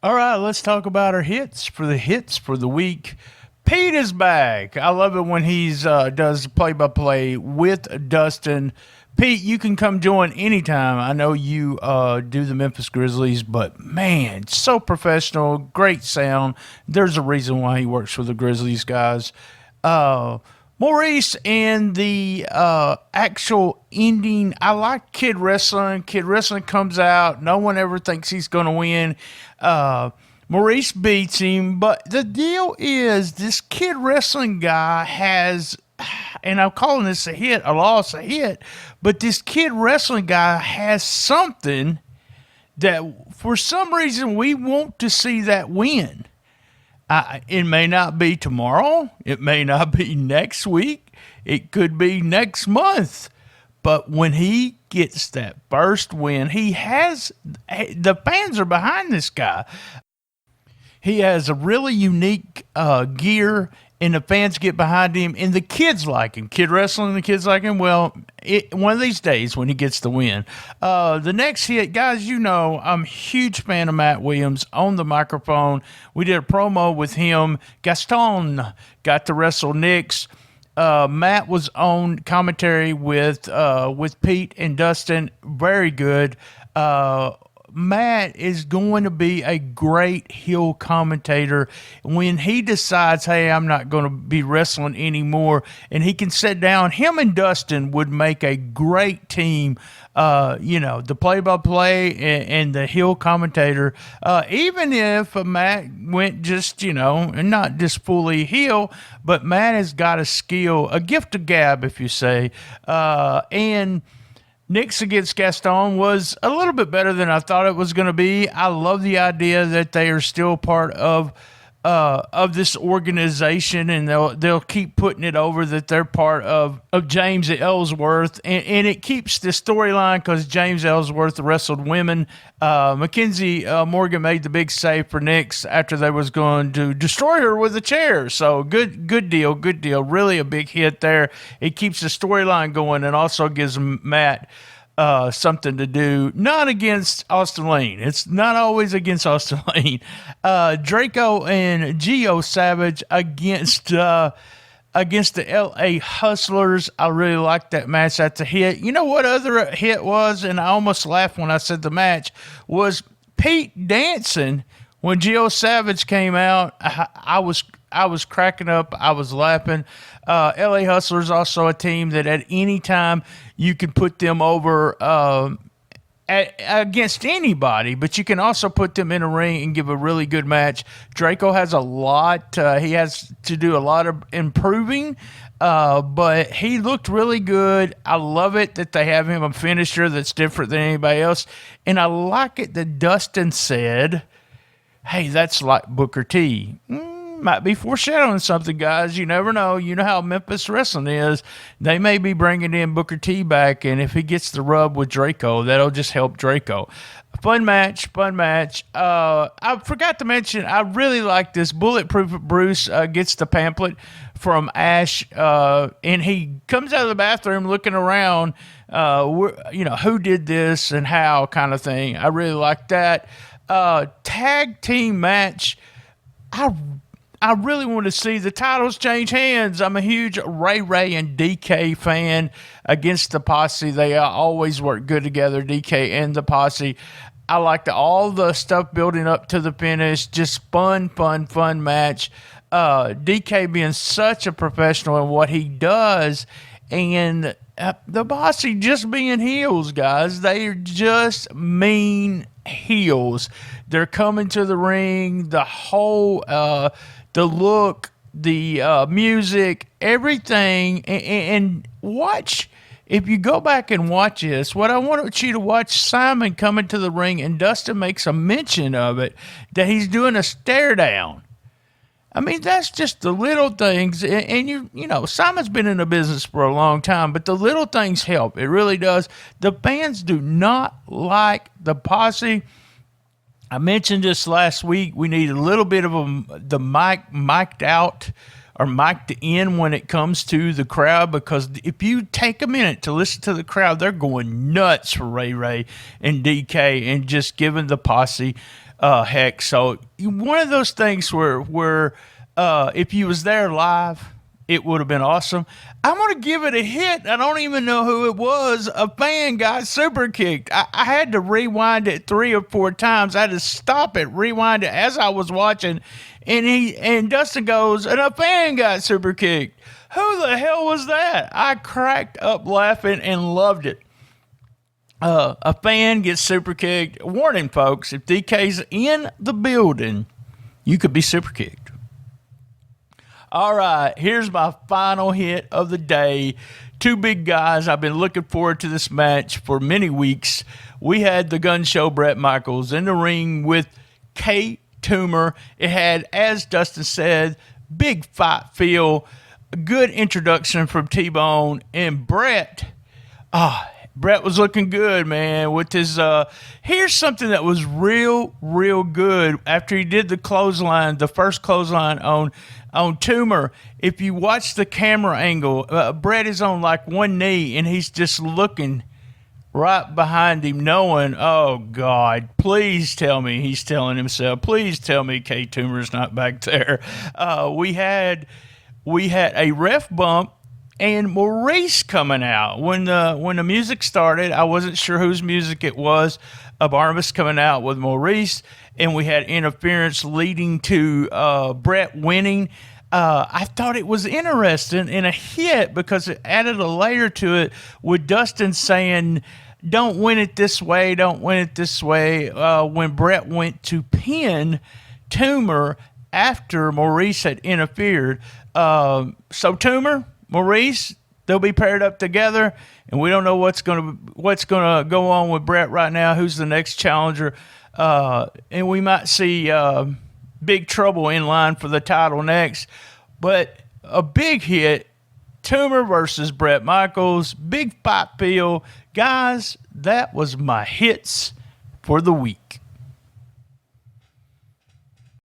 All right, let's talk about our hits for the week. Pete is back. I love it when he's does play by play with Dustin. Pete, you can come join anytime. I know you do the Memphis Grizzlies, but man, so professional, great sound. There's a reason why he works for the Grizzlies, guys. Uh, Maurice and the actual ending. I like Kid Wrestling. Kid Wrestling comes out. No one ever thinks he's going to win. Uh, Maurice beats him. But the deal is, this Kid Wrestling guy has, and I'm calling this a hit, a loss, a hit, but this Kid Wrestling guy has something that for some reason we want to see that win. It may not be tomorrow. It may not be next week. It could be next month. But when he gets that first win, he has the fans are behind this guy. He has a really unique gear, and the fans get behind him, and the kids like him. Kid Wrestling, the kids like him. Well, one of these days when he gets the win. The next hit, guys, you know, I'm a huge fan of Matt Williams on the microphone. We did a promo with him. Gaston got to wrestle Nix. Matt was on commentary with Pete and Dustin. Very good. Matt is going to be a great heel commentator when he decides, hey, I'm not going to be wrestling anymore, and he can sit down. Him and Dustin would make a great team. The play-by-play and the heel commentator. Even if Matt went just, and not just fully heel, but Matt has got a skill, a gift of gab, if you say, and Nix against Gaston was a little bit better than I thought it was going to be. I love the idea that they are still part of this organization, and they'll keep putting it over that they're part of James Ellsworth, and it keeps the storyline because James Ellsworth wrestled women. Mackenzie Morgan made the big save for Nix after they was going to destroy her with a chair. So good deal. Really a big hit there. It keeps the storyline going and also gives Matt something to do, not against Austin Lane. It's not always against Austin Lane. Draco and Geo Savage against the LA Hustlers. I really like that match. That's a hit. You know what other hit was, and I almost laughed when I said the match, was Pete dancing when Geo Savage came out. I was cracking up. I was laughing. LA Hustlers also a team that at any time you can put them over against anybody, but you can also put them in a ring and give a really good match. Draco has a lot. He has to do a lot of improving, but he looked really good. I love it that they have him a finisher that's different than anybody else, and I like it that Dustin said, hey, that's like Booker T. Might be foreshadowing something, guys. You never know. You know how Memphis Wrestling is. They may be bringing in Booker T back, and if he gets the rub with Draco, that'll just help Draco. Fun match. I forgot to mention, I really like this. Bulletproof Bruce gets the pamphlet from Ash, and he comes out of the bathroom looking around, who did this and how kind of thing. I really like that. Tag team match. I really want to see the titles change hands. I'm a huge Ray and DK fan against the Posse. They always work good together, DK and the Posse. I like all the stuff building up to the finish. Just fun match. DK being such a professional in what he does, and the Posse just being heels, guys. They're just mean heels. They're coming to the ring. The whole the look, the music, everything, and watch. If you go back and watch this, what I want you to watch, Simon coming to the ring, and Dustin makes a mention of it, that he's doing a stare down. I mean, that's just the little things, and you know, Simon's been in the business for a long time, but the little things help. It really does. The fans do not like the Posse. I mentioned this last week. We need a little bit of the mic'd out or mic'd in when it comes to the crowd, because if you take a minute to listen to the crowd, they're going nuts for Ray and DK and just giving the Posse heck. So one of those things where if you was there live, it would have been awesome. I'm going to give it a hit. I don't even know who it was. A fan got super kicked. I had to rewind it 3 or 4 times. I had to stop it, rewind it as I was watching. And Dustin goes, and a fan got super kicked. Who the hell was that? I cracked up laughing and loved it. A fan gets super kicked. Warning, folks, if DK's in the building, you could be super kicked. All right, here's my final hit of the day. 2 big guys. I've been looking forward to this match for many weeks. We had the Gun Show Bret Michaels in the ring with Tumor. It had, as Dustin said, big fight feel, good introduction from T-Bone, and Bret was looking good, man, with his, here's something that was real good after he did the clothesline, the first clothesline on Tumor. If you watch the camera angle, Bret is on like one knee, and he's just looking right behind him, knowing, oh, God, please tell me, he's telling himself, please tell me Tumor's not back there. We had a ref bump, and Maurice coming out. When the music started, I wasn't sure whose music it was. Barnabas coming out with Maurice, and we had interference leading to Bret winning. I thought it was interesting and a hit because it added a layer to it with Dustin saying, don't win it this way, don't win it this way, when Bret went to pin Tumor after Maurice had interfered. So Tumor, Maurice, they'll be paired up together, and we don't know what's gonna go on with Bret right now. Who's the next challenger? And we might see Big Trouble in line for the title next. But a big hit, Tumor versus Bret Michaels, big fight feel. Guys, that was my hits for the week.